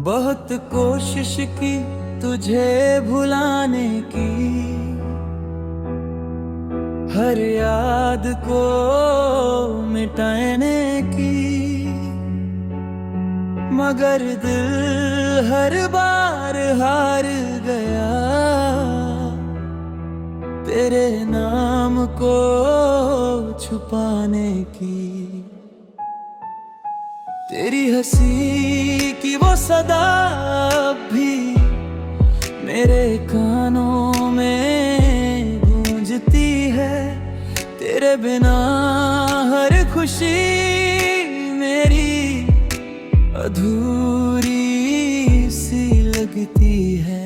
बहुत कोशिश की तुझे भुलाने की, हर याद को मिटाने की, मगर दिल हर बार हार गया तेरे नाम को छुपाने की। तेरी हंसी की वो सदा अब भी मेरे कानों में गूंजती है। तेरे बिना हर खुशी मेरी अधूरी सी लगती है।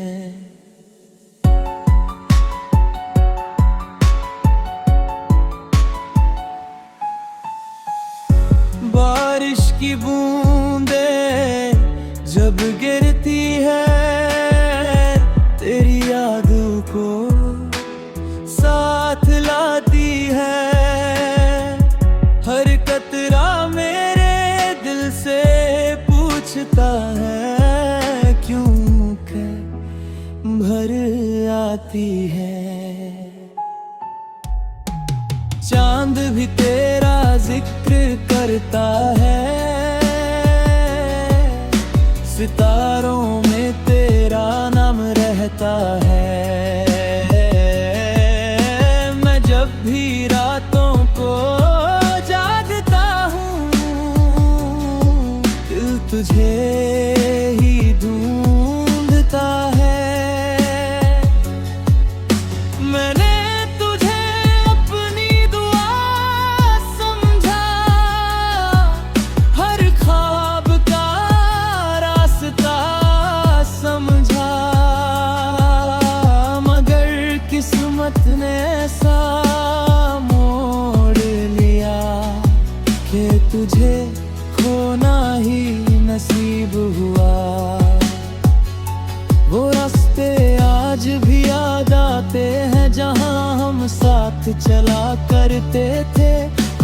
बारिश की बूंदे जब गिरती है तेरी यादों को साथ लाती है। हर कतरा मेरे दिल से पूछता है क्यों के भर आती है। चांद भी तेरा जिक्र करता है, सितारों में तेरा नाम रहता है। मैं जब भी रातों को जागता हूँ दिल तुझे ही ढूंढता है। मैंने किस्मत ने ऐसा मोड़ लिया कि तुझे खोना ही नसीब हुआ। वो रास्ते आज भी याद आते हैं जहां हम साथ चला करते थे।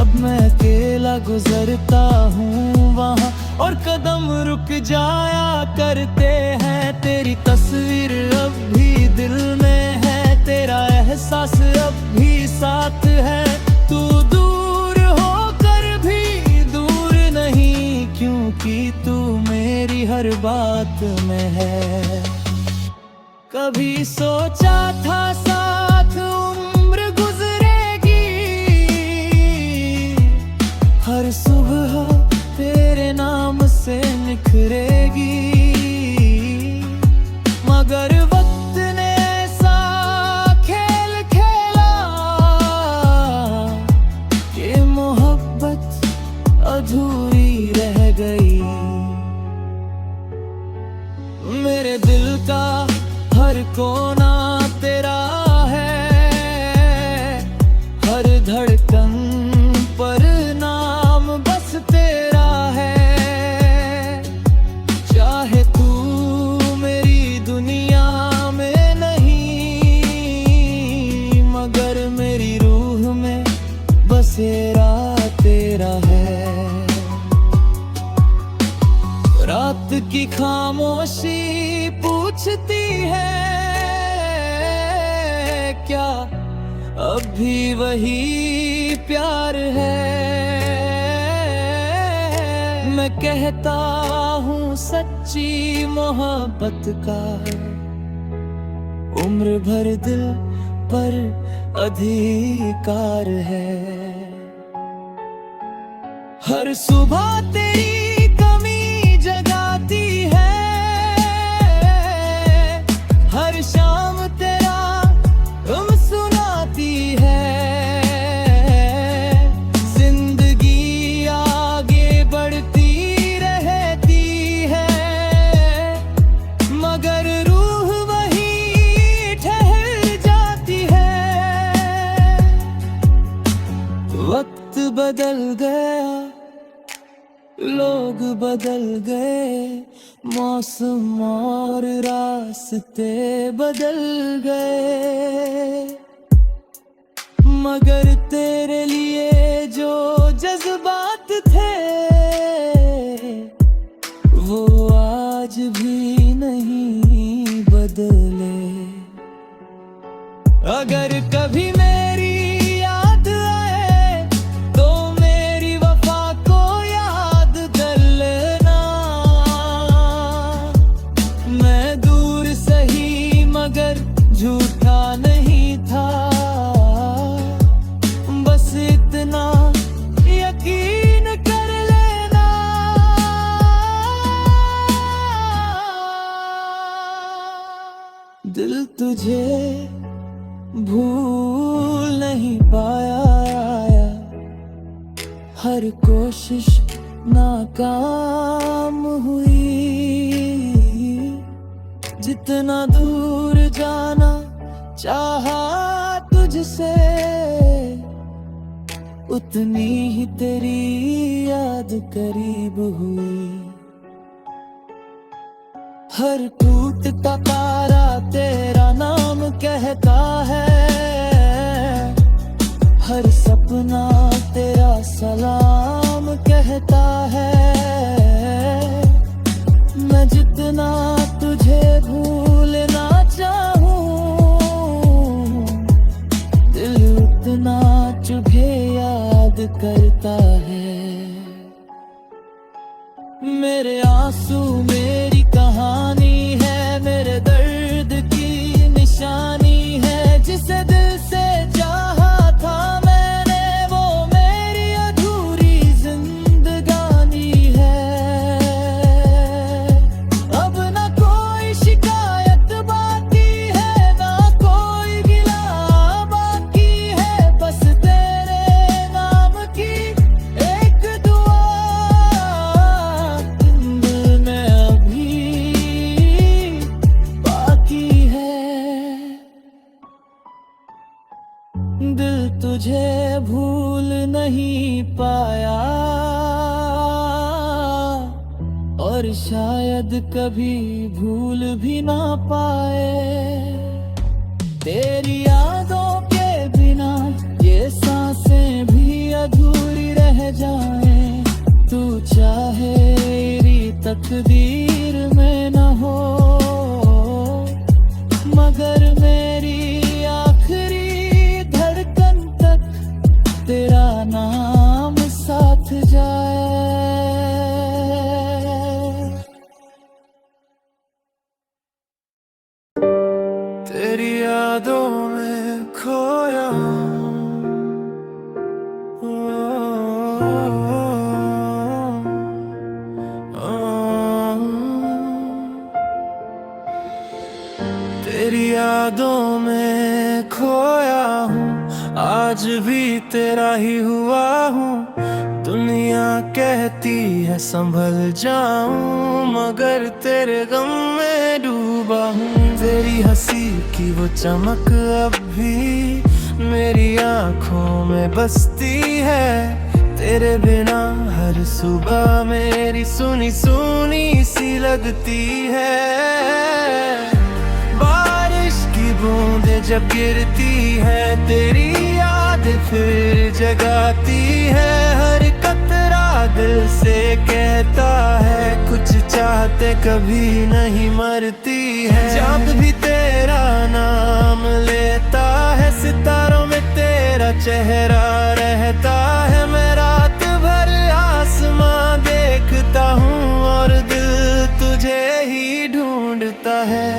अब मैं अकेला गुजरता हूँ वहाँ और कदम रुक जाया करते हैं। तेरी तस्वीर अब भी दिल में है, तेरा एहसास अब भी साथ है। तू दूर होकर भी दूर नहीं, क्योंकि तू मेरी हर बात में है। कभी सोचा था साथ उम्र गुजरेगी, हर सुबह तेरे नाम से निखरेगी, मगर वक्त ने ऐसा खेल खेला कि मोहब्बत अधूरी रह गई। मेरे दिल का हर कोना तेरा है, हर धड़कन पर नाम बस तेरा है। चाहे तू मेरी दुनिया में नहीं, मगर मेरी रूह में बसेरा तेरा है। रात की खामोशी पूछती है क्या अब भी वही प्यार है। मैं कहता हूँ सच्ची मोहब्बत का उम्र भर दिल पर अधिकार है। हर सुबह तेरी कमी जगाती है, हर शाम तेरा गम सुनाती है। जिंदगी आगे बढ़ती रहती है, मगर रूह वहीं ठहर जाती है। वक्त बदल गया, लोग बदल गए, मौसम और रास्ते बदल गए, मगर तेरे लिए जो जज्बात थे वो आज भी अगर कभी मेरी याद आए तो मेरी वफा को याद कर लेना। मैं दूर सही मगर झूठा नहीं था, बस इतना यकीन कर लेना। दिल तुझे भूल नहीं पाया, हर कोशिश नाकाम हुई। जितना दूर जाना चाहा तुझसे, उतनी ही तेरी याद करीब हुई। हर टूटता तारा तेरा नाम कहता है, हर सपना तेरा सलाम कहता है। मैं जितना तुझे भूलना चाहूं, दिल उतना तुझे याद करता है। मेरे आंसू मेरी कहानी है, मेरे दर्द की निशानी है। जिसे दिल से चाहा था मैंने, वो मेरी अधूरी जिंदगानी है। अब ना कोई शिकायत बाकी है, ना कोई गिला बाकी है। बस तेरे नाम की एक दुआ दिल में अभी बाकी है। दिल तुझे भूल नहीं पाया, और शायद कभी भूल भी ना पाए। तेरी यादों के बिना ये सांसें भी अधूरी रह जाएं। तू चाहे मेरी तकदीर में न हो, मगर मेरी आखिरी धड़कन तक तेरा नाम साथ जाए। तेरी यादों में खोया तेरी यादों में खोया हूँ, आज भी तेरा ही हुआ हूँ। दुनिया कहती है संभल जाऊं, मगर तेरे गम में डूबा हूँ। तेरी हंसी की वो चमक अब भी मेरी आंखों में बसती है। तेरे बिना हर सुबह मेरी सुनी सुनी सी लगती है। बारिश की बूंदें जब गिरती है, तेरी याद फिर जगाती है। हर कतरा दिल से कहता है, कुछ चाहते कभी नहीं मरती है। जब भी तेरा नाम लेता है, सितारों में तेरा चेहरा रहता है। मैं रात भर आसमां देखता हूँ, और दिल तुझे ही ढूंढता है।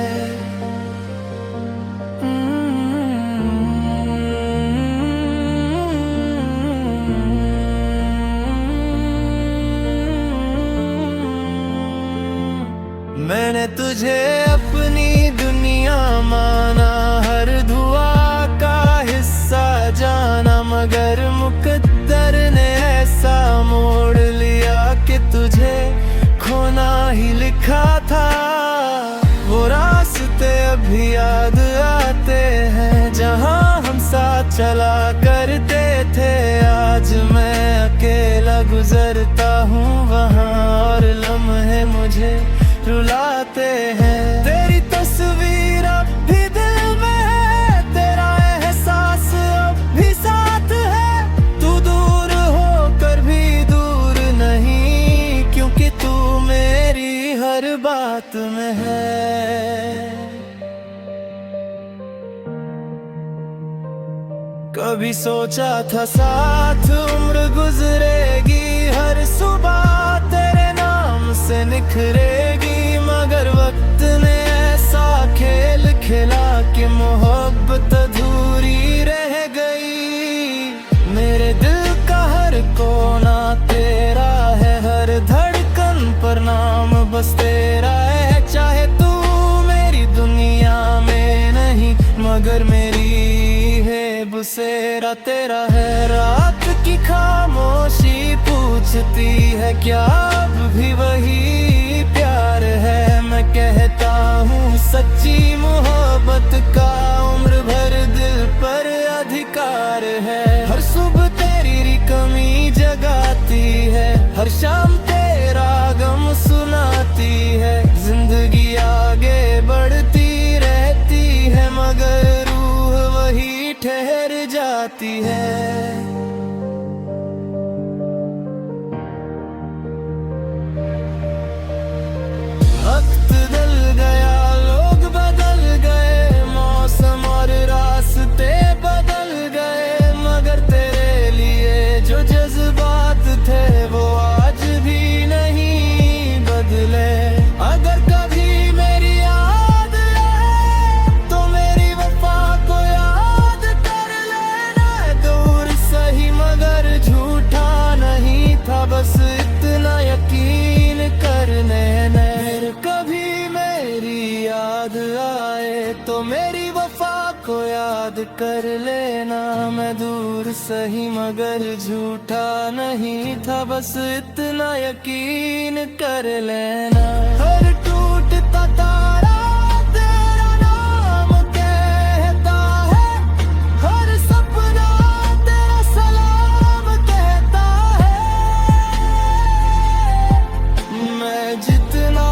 मैंने तुझे अपनी दुनिया माना, हर दुआ का हिस्सा जाना। मगर मुकद्दर ने ऐसा मोड़ लिया कि तुझे खोना ही लिखा था। वो रास्ते अभी याद आते हैं, जहाँ हम साथ चला करते थे। आज मैं अकेला गुजरता हूँ वहाँ, और लम्हे मुझे रुलाते हैं। तेरी तस्वीर अब भी दिल में है, तेरा एहसास अब भी साथ है। तू दूर होकर भी दूर नहीं, क्योंकि तू मेरी हर बात में है। कभी सोचा था साथ उम्र गुजरेगी, हर सुबह तेरे नाम से निखरेगी, मगर वक्त ने ऐसा खेल खेला कि मोहब्बत अधूरी रह गई। मेरे दिल का हर कोना तेरा है, हर धड़कन पर नाम बस तेरा है। चाहे तू मेरी दुनिया में नहीं, मगर मेरी है बसेरा तेरा है। रात की खामोशी पूछती है क्या अब भी वही प्यार है। मैं कहता हूँ सच्ची मोहब्बत का उम्र भर दिल पर अधिकार है। हर सुबह तेरी कमी जगाती है, हर शाम तेरा गम सुनाती है। जिंदगी आगे बढ़ती रहती है, मगर रूह वही ठहर जाती है। वक्त बदल गया, लोग बदल गए, मौसम और रास्ते बदल गए, मगर तेरे लिए जो जज्बात थे वो आज भी नहीं बदले। अगर कभी मेरी याद आए तो मेरी वफा को याद कर लेना। दूर सही मगर झूठा नहीं था, बस इतना यकीन कर लेना। कभी मेरी याद आए तो मेरी वफा को याद कर लेना। मैं दूर सही मगर झूठा नहीं था, बस इतना यकीन कर लेना। हर टूटता तारा तेरा नाम कहता है, हर सपना तेरा सलाम कहता है। मैं जितना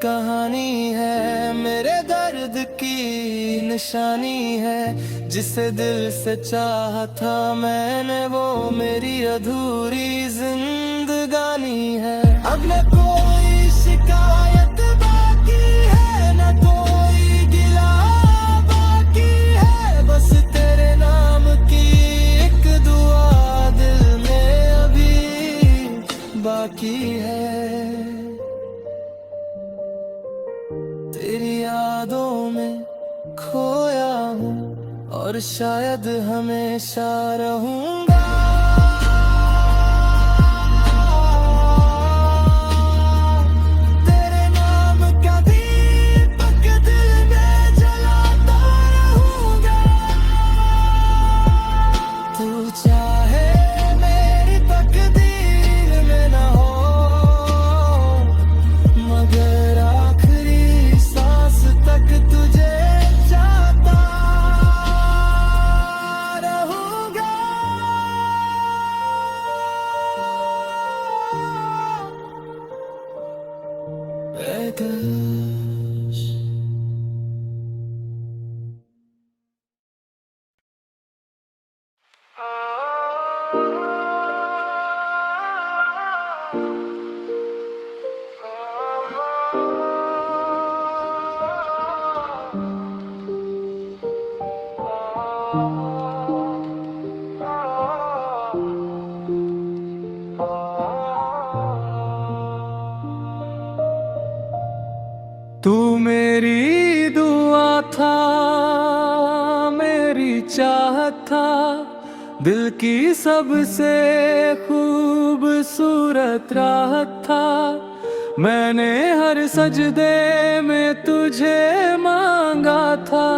कहानी है, मेरे दर्द की निशानी है। जिसे दिल से चाहा था मैंने, वो मेरी अधूरी जिंदगानी है। अब न कोई शिकायत बाकी है, न कोई गिला बाकी है, बस तेरे नाम की एक दुआ दिल में अभी बाकी है। तेरी यादों में खोया हूँ और शायद हमेशा रहूँगा। तेरे नाम का दीपक दिल में जलाता रहूँगा। तू चाहे मेरी तकदीर में न हो, मगर तक तुझे चाहता रहूंगा। तू मेरी दुआ था, मेरी चाहत था, दिल की सबसे खूबसूरत राहत था। मैंने हर सजदे में तुझे मांगा था,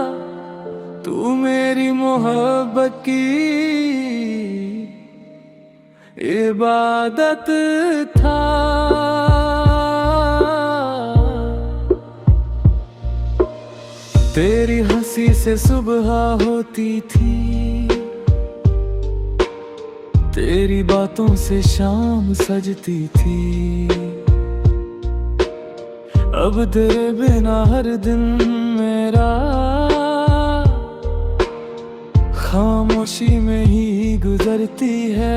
तू मेरी मोहब्बत की इबादत था। तेरी हंसी से सुबह होती थी, तेरी बातों से शाम सजती थी। अब तेरे बिना हर दिन मेरा खामोशी में ही गुजरती है।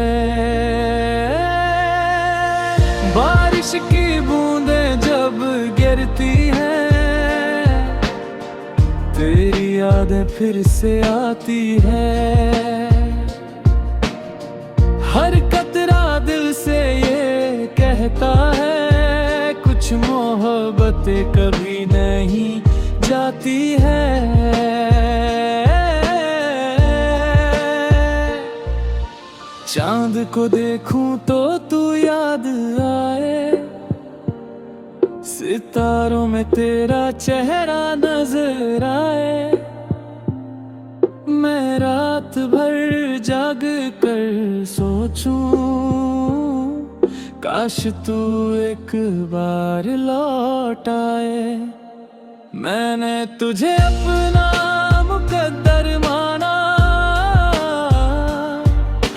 बारिश की बूंदें जब गिरती हैं, तेरी यादें फिर से आती है। हर कतरा दिल से ये कहता है, कुछ मोहब्बतें कभी नहीं जाती है। चांद को देखूं तो तू याद आए, सितारों में तेरा चेहरा नजर आए। मैं रात भर जाग कर सोचूं, काश तू एक बार लौट आए। मैंने तुझे अपना मुकद्दर माना,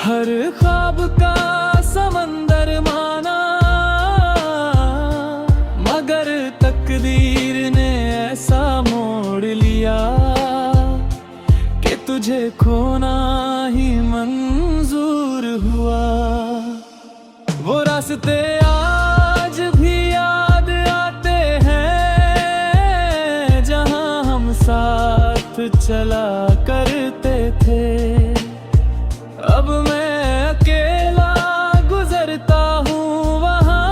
हर ख्वाब का समंदर माना, मगर तकदीर ने ऐसा मोड़ लिया कि तुझे खोना ही मंजूर हुआ। वो रास्ते आज भी याद आते हैं, जहां हम साथ चला करते थे। अब मैं अकेला गुजरता हूँ वहाँ,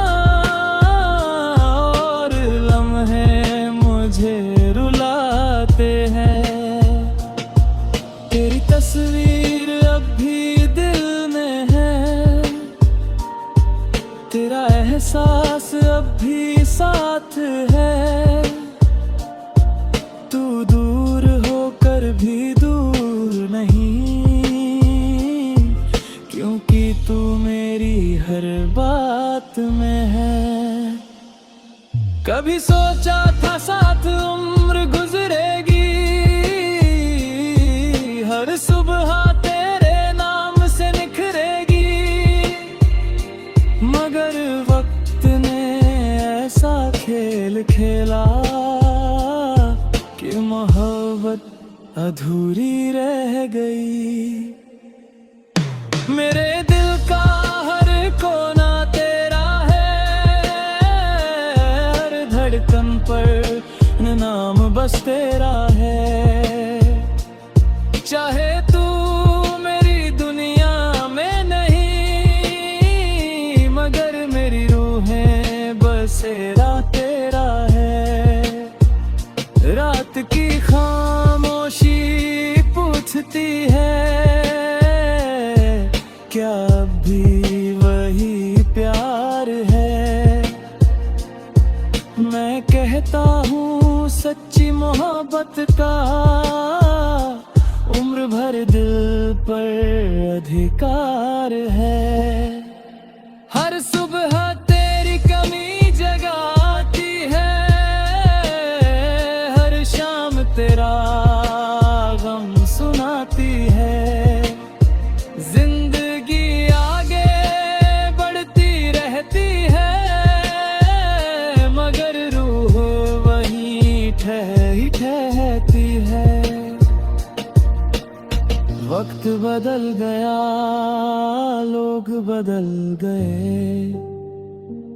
और लम्हे मुझे रुलाते हैं। तेरी तस्वीर अब भी दिल में है, तेरा एहसास अब भी साथ है। तू दूर होकर भी दूर नहीं, क्योंकि तू मेरी हर बात में है। कभी सोचा था साथ उम्र गुजरेगी, हर सुबह तेरे नाम से निखरेगी, मगर वक्त ने ऐसा खेल खेला कि मोहब्बत अधूरी रह गई। मेरे दिल का हर कोना तेरा है, हर धड़कन पर नाम बस तेरा है। चाहे तू मेरी दुनिया में नहीं, मगर मेरी रूहें बसेरा तेरा है। रात की खामोशी पूछती है, क्या भी वही प्यार है। मैं कहता हूँ सच्ची मोहब्बत का उम्र भर दिल पर अधिकार है। हर सुबह तेरी कमी जगाती है, हर शाम तेरा गम सुनाती है। वक्त बदल गया, लोग बदल गए,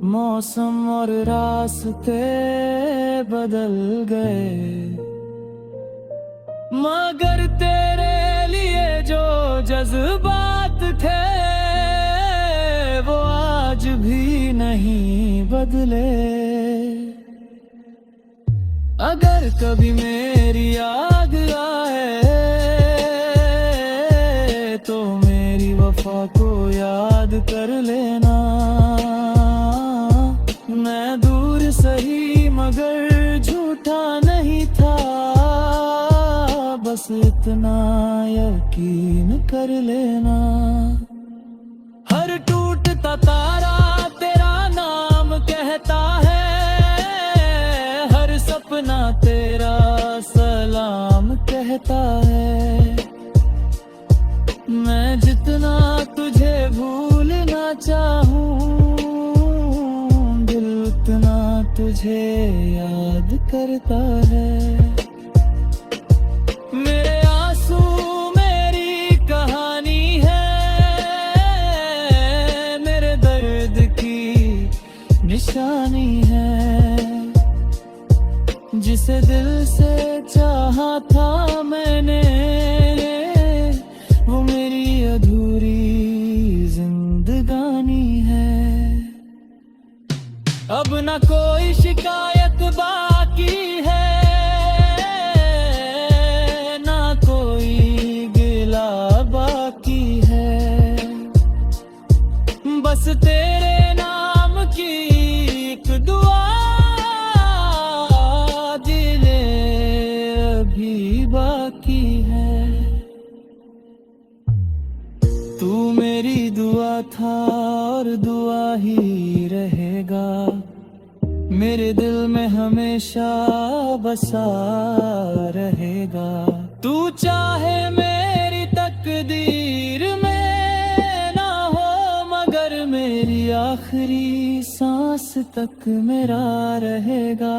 मौसम और रास्ते बदल गए, मगर तेरे लिए जो जज्बात थे वो आज भी नहीं बदले। अगर कभी मेरी याद आए तो मेरी वफा को याद कर लेना। मैं दूर सही मगर झूठा नहीं था, बस इतना यकीन कर लेना। हर टूटता तारा तेरा नाम कहता है, हर सपना तेरा सलाम कहता है। मैं जितना तुझे भूलना चाहूं, दिल उतना तुझे याद करता है। मेरे आंसू मेरी निशानी है। जिसे दिल से चाहा था मैंने, वो मेरी अधूरी जिंदगानी है। अब ना कोई शिकायत बाकी है, ना कोई गिला बाकी है। बस तेरे नाम की एक दुआ दिले अभी बाकी है। तू मेरी दुआ था और दुआ ही रहेगा, मेरे दिल में हमेशा बसा रहेगा। तू चाहे मेरी तकदीर में ना हो, मगर मेरी आखिरी सांस तक मेरा रहेगा।